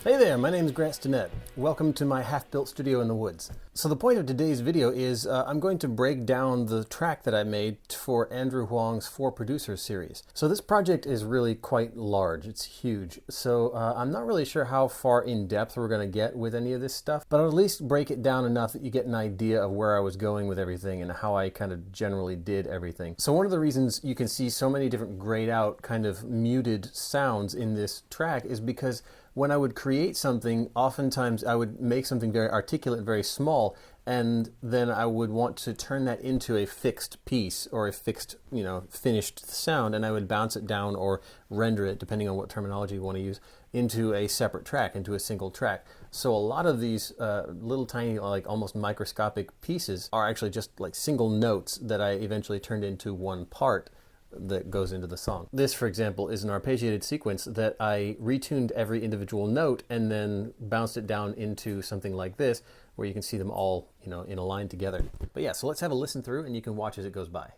Hey there, my name is Grant Stinnett. Welcome to my half-built studio in the woods. So the point of today's video is I'm going to break down the track that I made for Andrew Huang's 4 Producers series. So this project is really quite large, it's huge. So I'm not really sure how far in depth we're going to get with any of this stuff, but I'll at least break it down enough that you get an idea of where I was going with everything and how I kind of generally did everything. So one of the reasons you can see so many different grayed out kind of muted sounds in this track is because when I would create something, oftentimes I would make something very articulate, very small, and then I would want to turn that into a fixed piece or a fixed, finished sound, and I would bounce it down or render it, depending on what terminology you want to use, into a separate track, into a single track. So a lot of these little tiny, like almost microscopic pieces are actually just like single notes that I eventually turned into one part that goes into the song. This, for example, is an arpeggiated sequence that I retuned every individual note and then bounced it down into something like this, where you can see them all, in a line together. But yeah, so let's have a listen through and you can watch as it goes by.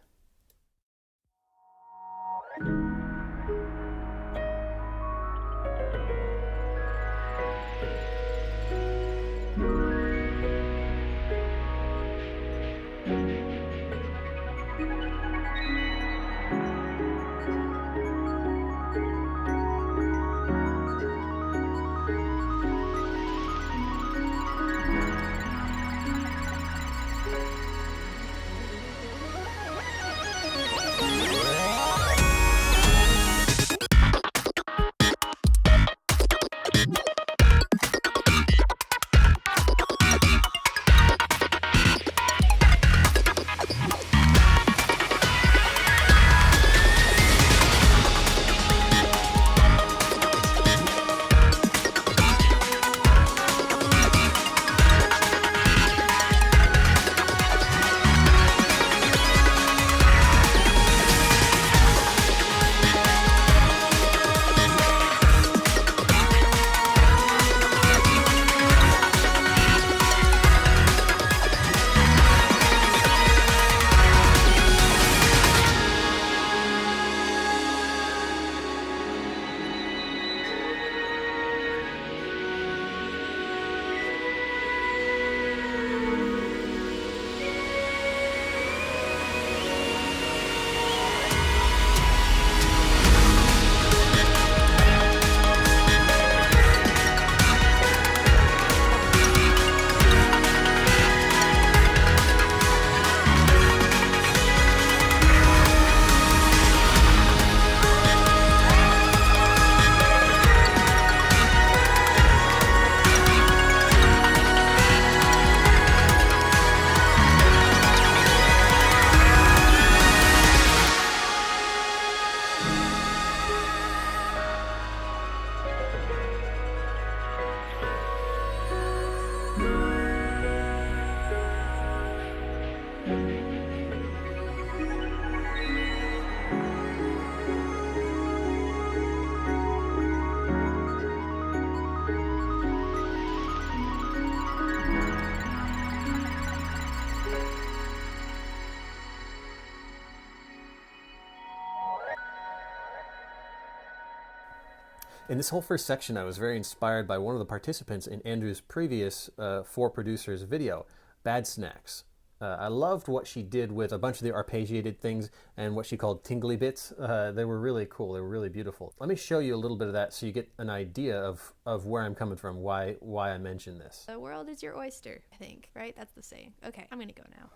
In this whole first section, I was very inspired by one of the participants in Andrew's previous 4 Producers video, Bad Snacks. I loved what she did with a bunch of the arpeggiated things and what she called tingly bits. They were really cool. They were really beautiful. Let me show you a little bit of that so you get an idea of where I'm coming from, why I mentioned this. The world is your oyster, I think, right? That's the saying. Okay, I'm gonna go now.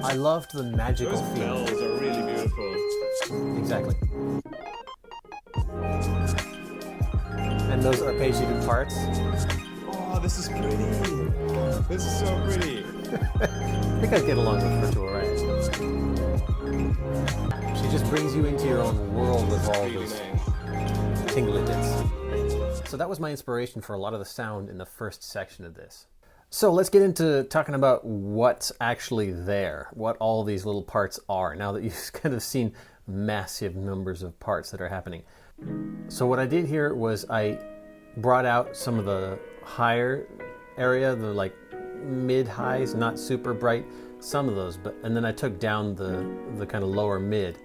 I loved the magical Those feel. bells are really beautiful. Exactly. And those arpeggiated parts. Oh, this is pretty. This is so pretty. I think I'd get along with her too, right? She just brings you into your own world with all Really those nice. tingly bits. So that was my inspiration for a lot of the sound in the first section of this. So let's get into talking about what's actually there, what all these little parts are, now that you've kind of seen massive numbers of parts that are happening. So what I did here was I brought out some of the higher area, the like mid-highs, not super bright some of those, and then I took down the kind of lower mid.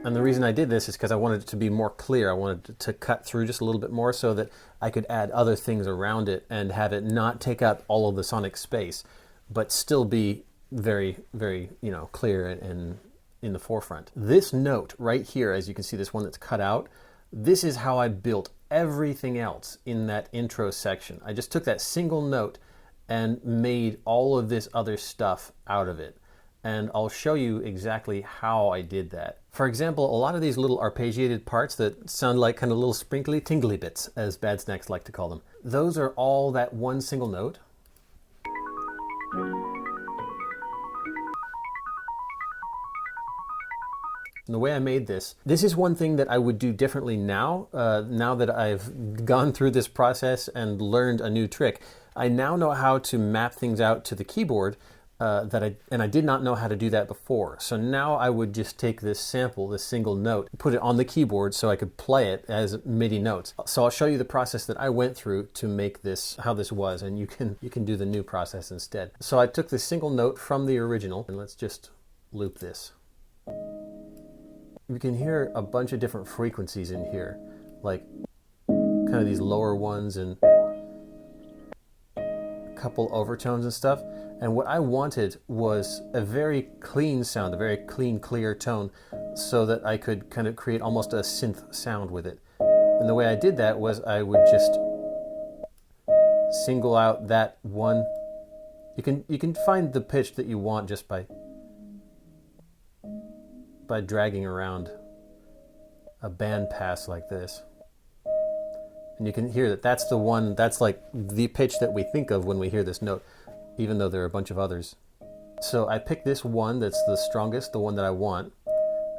And the reason I did this is because I wanted it to be more clear. I wanted it to cut through just a little bit more so that I could add other things around it and have it not take up all of the sonic space, but still be very, very, clear and in the forefront. This note right here, as you can see, this one that's cut out, this is how I built everything else in that intro section. I just took that single note and made all of this other stuff out of it. And I'll show you exactly how I did that. For example, a lot of these little arpeggiated parts that sound like kind of little sprinkly, tingly bits, as Bad Snacks like to call them. Those are all that one single note. And the way I made this is one thing that I would do differently now, now that I've gone through this process and learned a new trick. I now know how to map things out to the keyboard, and I did not know how to do that before. So now I would just take this sample, this single note, put it on the keyboard so I could play it as MIDI notes. So I'll show you the process that I went through to make this, how this was, and you can do the new process instead. So I took this single note from the original, and let's just loop this. You can hear a bunch of different frequencies in here, like kind of these lower ones and a couple overtones and stuff. And what I wanted was a very clean sound, a very clean, clear tone, so that I could kind of create almost a synth sound with it. And the way I did that was I would just single out that one. You can find the pitch that you want just by dragging around a band pass like this. And you can hear that that's the one, that's like the pitch that we think of when we hear this note, even though there are a bunch of others. So I picked this one that's the strongest, the one that I want,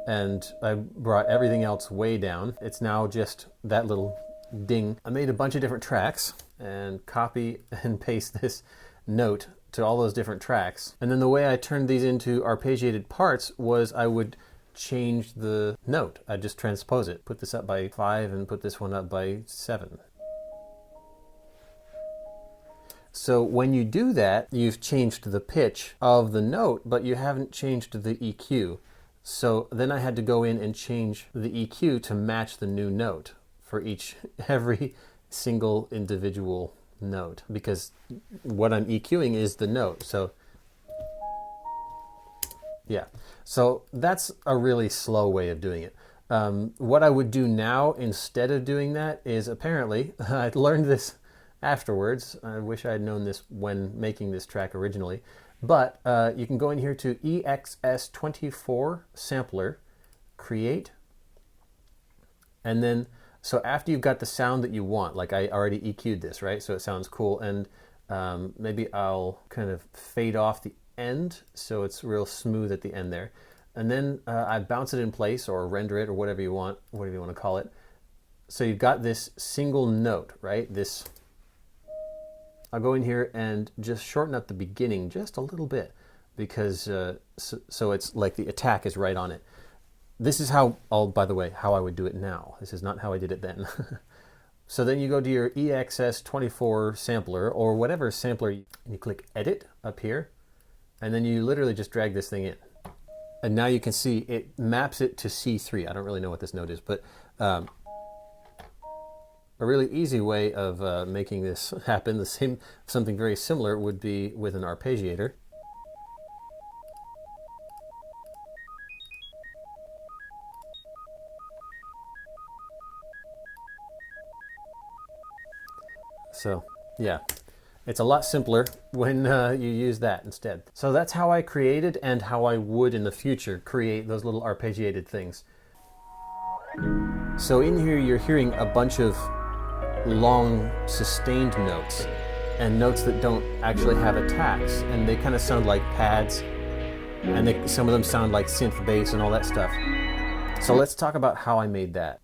and I brought everything else way down. It's now just that little ding. I made a bunch of different tracks and copy and paste this note to all those different tracks. And then the way I turned these into arpeggiated parts was I would change the note. I just transpose it. Put this up by 5 and put this one up by 7. So when you do that, you've changed the pitch of the note, but you haven't changed the EQ. So then I had to go in and change the EQ to match the new note for every single individual note, because what I'm EQing is the note. So yeah, so that's a really slow way of doing it. What I would do now instead of doing that is, apparently, I learned this afterwards. I wish I had known this when making this track originally, but you can go in here to EXS24 sampler, create, and then, so after you've got the sound that you want, like I already EQ'd this, right? So it sounds cool, and maybe I'll kind of fade off the end so it's real smooth at the end there. And then I bounce it in place or render it or whatever you want to call it. So you've got this single note, right? This, I'll go in here and just shorten up the beginning just a little bit, because so it's like the attack is right on it. This is how, by the way, how I would do it now. This is not how I did it then. So then you go to your EXS24 sampler or whatever sampler, and you click Edit up here, and then you literally just drag this thing in. And now you can see it maps it to C3. I don't really know what this note is, but a really easy way of making this happen, something very similar would be with an arpeggiator. So yeah, it's a lot simpler when you use that instead. So that's how I created, and how I would in the future create those little arpeggiated things. So in here you're hearing a bunch of long sustained notes, and notes that don't actually have attacks, and they kind of sound like pads, and some of them sound like synth bass and all that stuff. So let's talk about how I made that.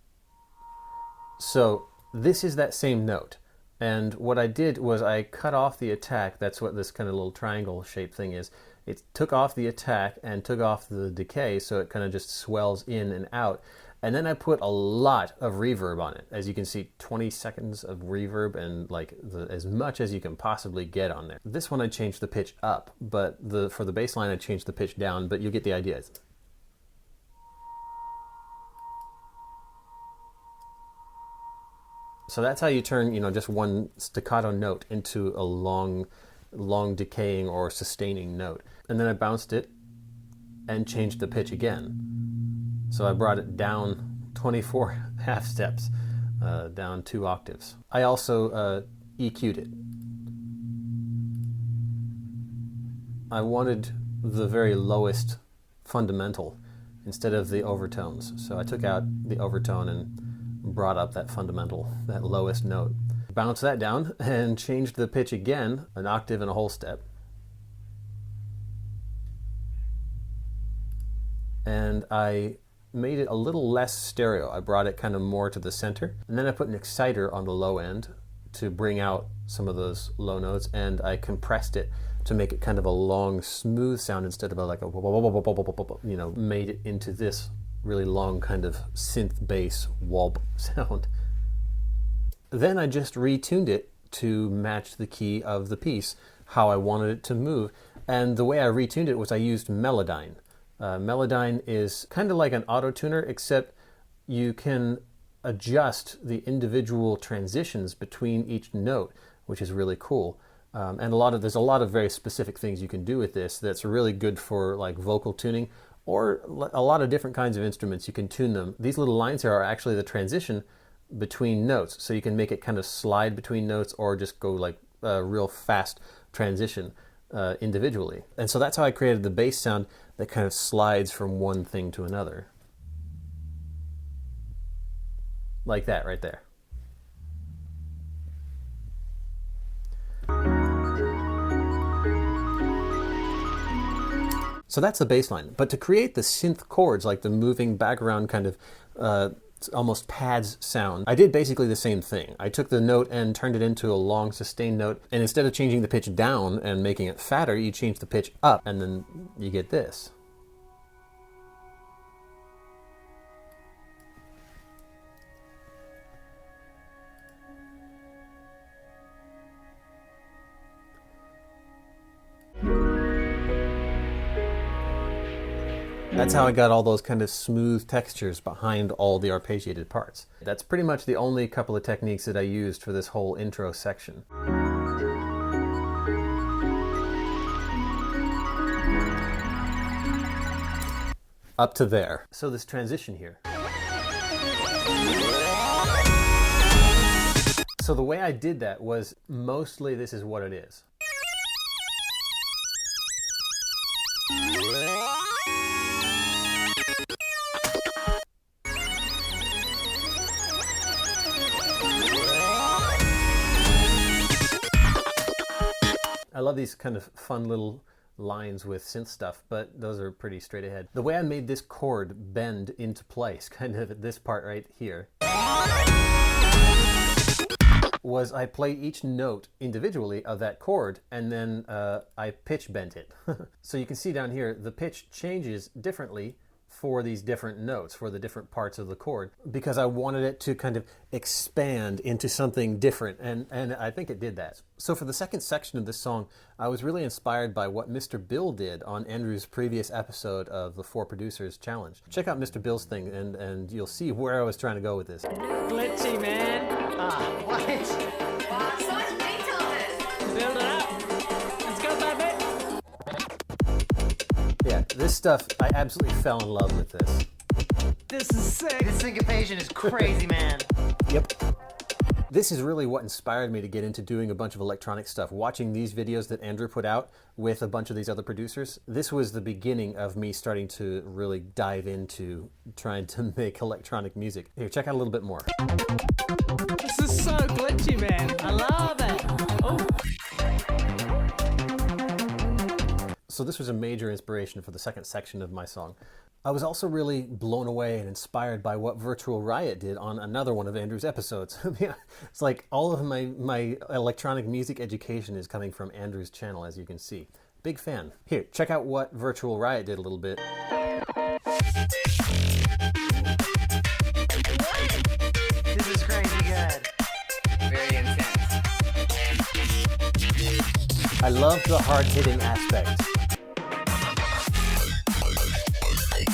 So this is that same note. And what I did was I cut off the attack. That's what this kind of little triangle shaped thing is. It took off the attack and took off the decay, so it kind of just swells in and out. And then I put a lot of reverb on it. As you can see, 20 seconds of reverb and like as much as you can possibly get on there. This one I changed the pitch up, but for the bass line I changed the pitch down, but you get the idea. So that's how you turn, just one staccato note into a long decaying or sustaining note. And then I bounced it and changed the pitch again. So I brought it down 24 half steps, down 2 octaves. I also EQ'd it. I wanted the very lowest fundamental instead of the overtones. So I took out the overtone and brought up that fundamental, that lowest note. Bounced that down and changed the pitch again, an octave and a whole step. And I made it a little less stereo. I brought it kind of more to the center. And then I put an exciter on the low end to bring out some of those low notes, and I compressed it to make it kind of a long, smooth sound instead of like a, made it into this really long kind of synth bass womp sound. Then I just retuned it to match the key of the piece, how I wanted it to move. And the way I retuned it was I used Melodyne. Melodyne is kind of like an auto-tuner, except you can adjust the individual transitions between each note, which is really cool. And there's a lot of very specific things you can do with this that's really good for like vocal tuning, or a lot of different kinds of instruments. You can tune them. These little lines here are actually the transition between notes, so you can make it kind of slide between notes or just go like a real fast transition individually. And so that's how I created the bass sound that kind of slides from one thing to another. Like that right there. So that's the bass line. But to create the synth chords, like the moving background kind of almost pads sound, I did basically the same thing. I took the note and turned it into a long sustained note, and instead of changing the pitch down and making it fatter, you change the pitch up, and then you get this. That's how I got all those kind of smooth textures behind all the arpeggiated parts. That's pretty much the only couple of techniques that I used for this whole intro section. Up to there. So this transition here. So the way I did that was mostly this is what it is. I love these kind of fun little lines with synth stuff, but those are pretty straight ahead. The way I made this chord bend into place, kind of at this part right here, was I play each note individually of that chord, and then I pitch bent it. So you can see down here, the pitch changes differently for these different notes, for the different parts of the chord, because I wanted it to kind of expand into something different, and I think it did that. So for the second section of this song, I was really inspired by what Mr. Bill did on Andrew's previous episode of the 4 Producers Challenge. Check out Mr. Bill's thing, and you'll see where I was trying to go with this. Glitchy, man. What? Build it up. Let's go, baby. Yeah, this stuff, I absolutely fell in love with this. This is sick. This syncopation is crazy, man. Yep. This is really what inspired me to get into doing a bunch of electronic stuff. Watching these videos that Andrew put out with a bunch of these other producers, this was the beginning of me starting to really dive into trying to make electronic music. Here, check out a little bit more. This is so glitchy, man. I love it. Oh. So this was a major inspiration for the second section of my song. I was also really blown away and inspired by what Virtual Riot did on another one of Andrew's episodes. It's like all of my electronic music education is coming from Andrew's channel, as you can see. Big fan. Here, check out what Virtual Riot did a little bit. I love the hard-hitting aspect.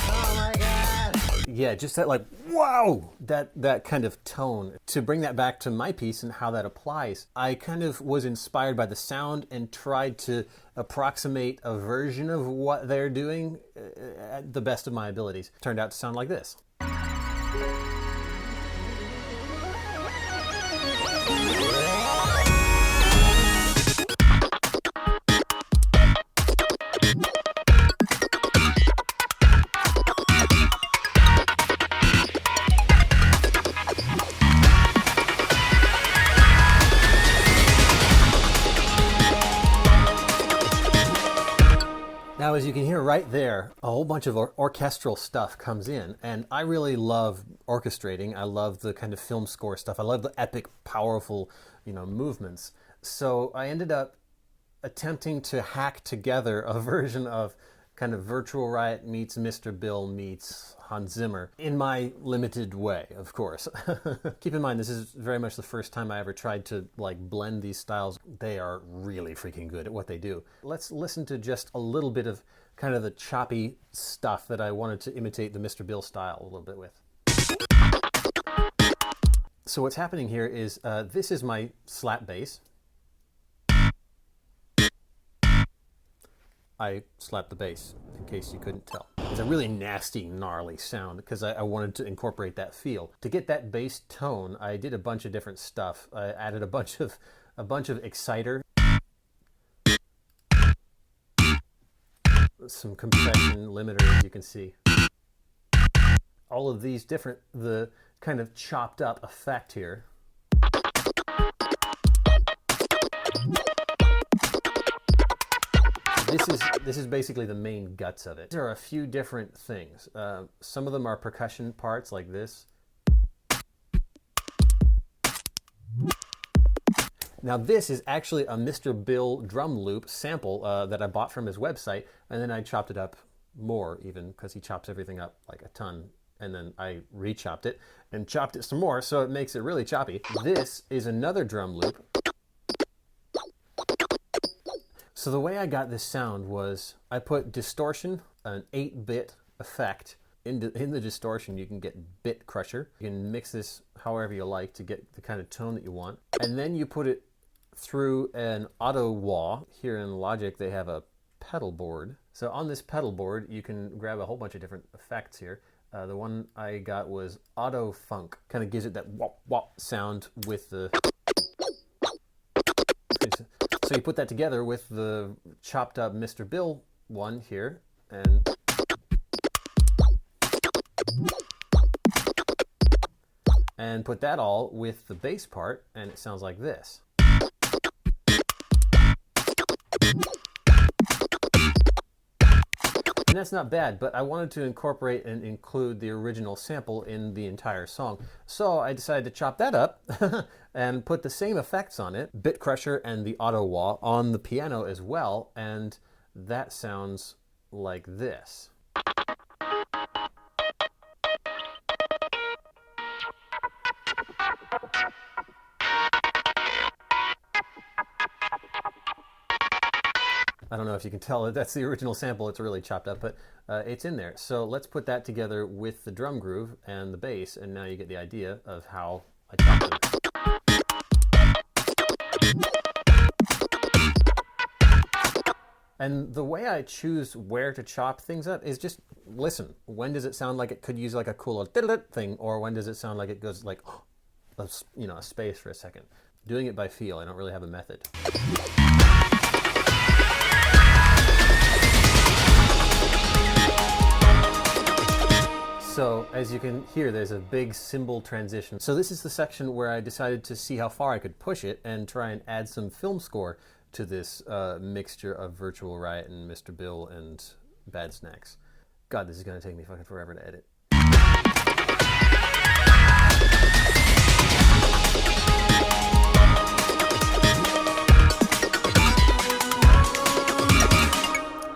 Oh my god! Yeah, just that like, wow! That kind of tone. To bring that back to my piece and how that applies, I kind of was inspired by the sound and tried to approximate a version of what they're doing at the best of my abilities. Turned out to sound like this. Now, as you can hear right there, a whole bunch of orchestral stuff comes in, and I really love orchestrating. I love the kind of film score stuff. I love the epic, powerful, movements. So I ended up attempting to hack together a version of kind of Virtual Riot meets Mr. Bill meets Hans Zimmer in my limited way, of course. Keep in mind, this is very much the first time I ever tried to blend these styles. They are really freaking good at what they do. Let's listen to just a little bit of kind of the choppy stuff that I wanted to imitate the Mr. Bill style a little bit with. So what's happening here is this is my slap bass. I slapped the bass, in case you couldn't tell. It's a really nasty, gnarly sound because I wanted to incorporate that feel. To get that bass tone, I did a bunch of different stuff. I added a bunch of exciter, some compression limiter, as you can see. All of these different, the kind of chopped up effect here. This is basically the main guts of it. There are a few different things. Some of them are percussion parts like this. Now this is actually a Mr. Bill drum loop sample that I bought from his website, and then I chopped it up more even because he chops everything up like a ton, and then I re-chopped it and chopped it some more, so it makes it really choppy. This is another drum loop. So the way I got this sound was I put distortion, an 8-bit effect. In the distortion, you can get bit crusher. You can mix this however you like to get the kind of tone that you want. And then you put it through an auto wah. Here in Logic, they have a pedal board. So on this pedal board, you can grab a whole bunch of different effects here. The one I got was auto funk. Kind of gives it that wop wop sound with the... So you put that together with the chopped up Mr. Bill one here, and put that all with the bass part, and it sounds like this. And that's not bad, but I wanted to incorporate and include the original sample in the entire song. So I decided to chop that up and put the same effects on it, bit crusher and the auto wah, on the piano as well, and that sounds like this. I don't know if you can tell that's the original sample. It's really chopped up, but it's in there. So let's put that together with the drum groove and the bass, and now you get the idea of how I chopped them. And the way I choose where to chop things up is just listen. When does it sound like it could use like a cool little thing, or when does it sound like it goes like a space for a second? Doing it by feel. I don't really have a method. So as you can hear, there's a big cymbal transition. So this is the section where I decided to see how far I could push it and try and add some film score to this mixture of Virtual Riot and Mr. Bill and Bad Snacks. God, this is going to take me fucking forever to edit.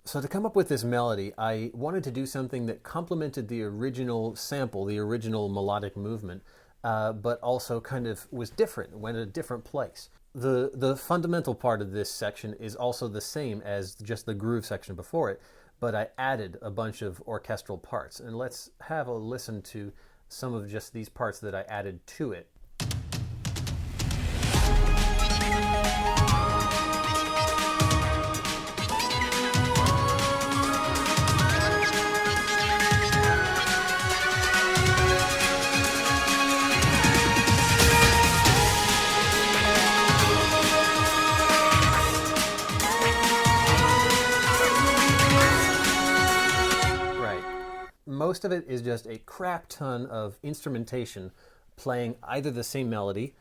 So to come up with this melody, I wanted to do something that complemented the original sample, the original melodic movement, but also kind of was different, went a different place. The fundamental part of this section is also the same as just the groove section before it, but I added a bunch of orchestral parts. And let's have a listen to some of just these parts that I added to it. Most of it is just a crap ton of instrumentation playing either the same melody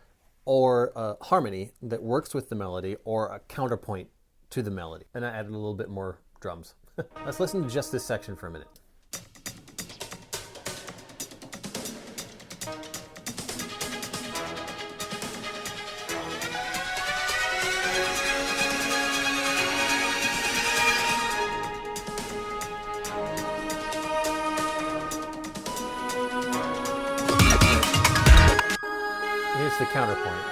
or a harmony that works with the melody or a counterpoint to the melody. And I added a little bit more drums. Let's listen to just this section for a minute. Here's the counterpoint.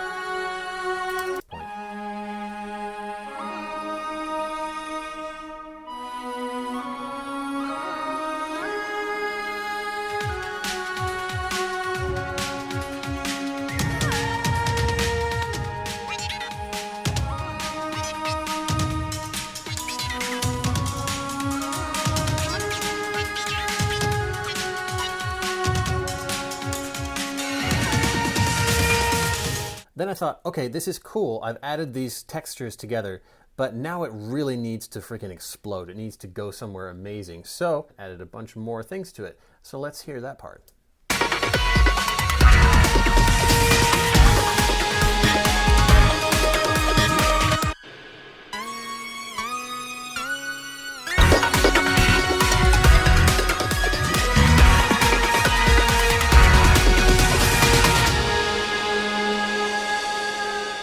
Then I thought, okay, this is cool. I've added these textures together, but now it really needs to freaking explode. It needs to go somewhere amazing. So added a bunch more things to it. So let's hear that part.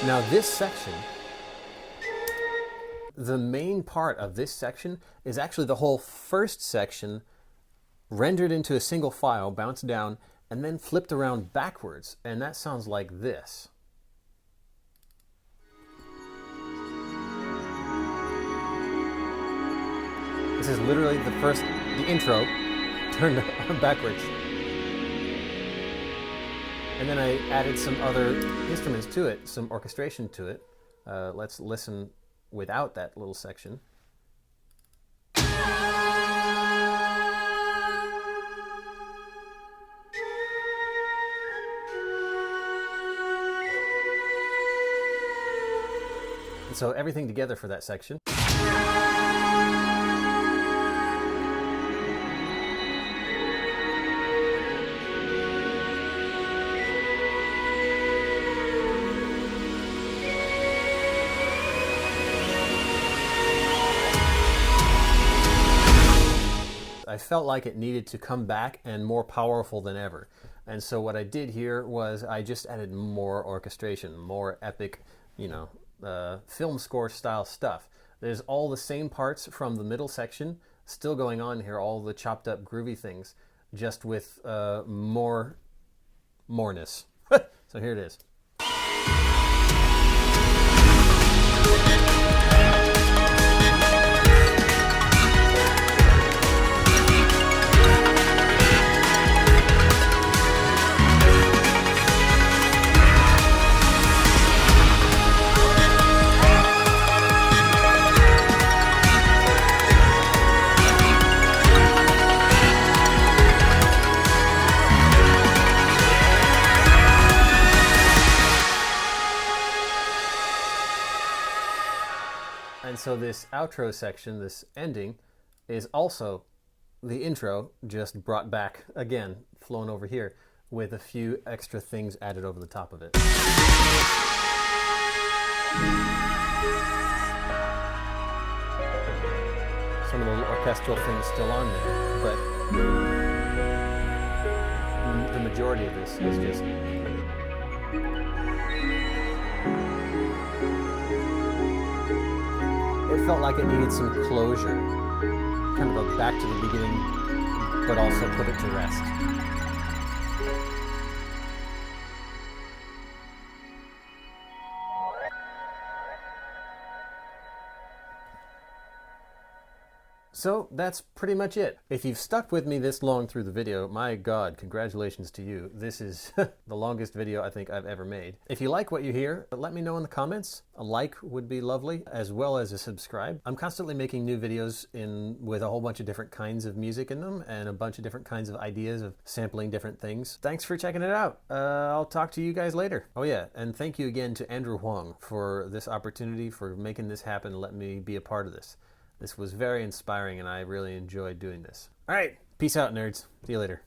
Now this section, the main part of this section is actually the whole first section rendered into a single file, bounced down, and then flipped around backwards. And that sounds like this. This is literally the intro turned backwards. And then I added some other instruments to it, some orchestration to it. Let's listen without that little section. And so everything together for that section. I felt like it needed to come back and more powerful than ever. And so what I did here was I just added more orchestration, more epic, film score style stuff. There's all the same parts from the middle section still going on here, all the chopped up groovy things, just with moreness. So here it is. And so this outro section, this ending, is also the intro just brought back again, flown over here, with a few extra things added over the top of it. Some of the orchestral things still on there, but the majority of this is just... It felt like it needed some closure, kind of a back to the beginning, but also put it to rest. So that's pretty much it. If you've stuck with me this long through the video, my God, congratulations to you. This is the longest video I think I've ever made. If you like what you hear, let me know in the comments. A like would be lovely, as well as a subscribe. I'm constantly making new videos with a whole bunch of different kinds of music in them and a bunch of different kinds of ideas of sampling different things. Thanks for checking it out. I'll talk to you guys later. Oh yeah, and thank you again to Andrew Huang for this opportunity, for making this happen and letting me be a part of this. This was very inspiring and I really enjoyed doing this. All right, peace out, nerds. See you later.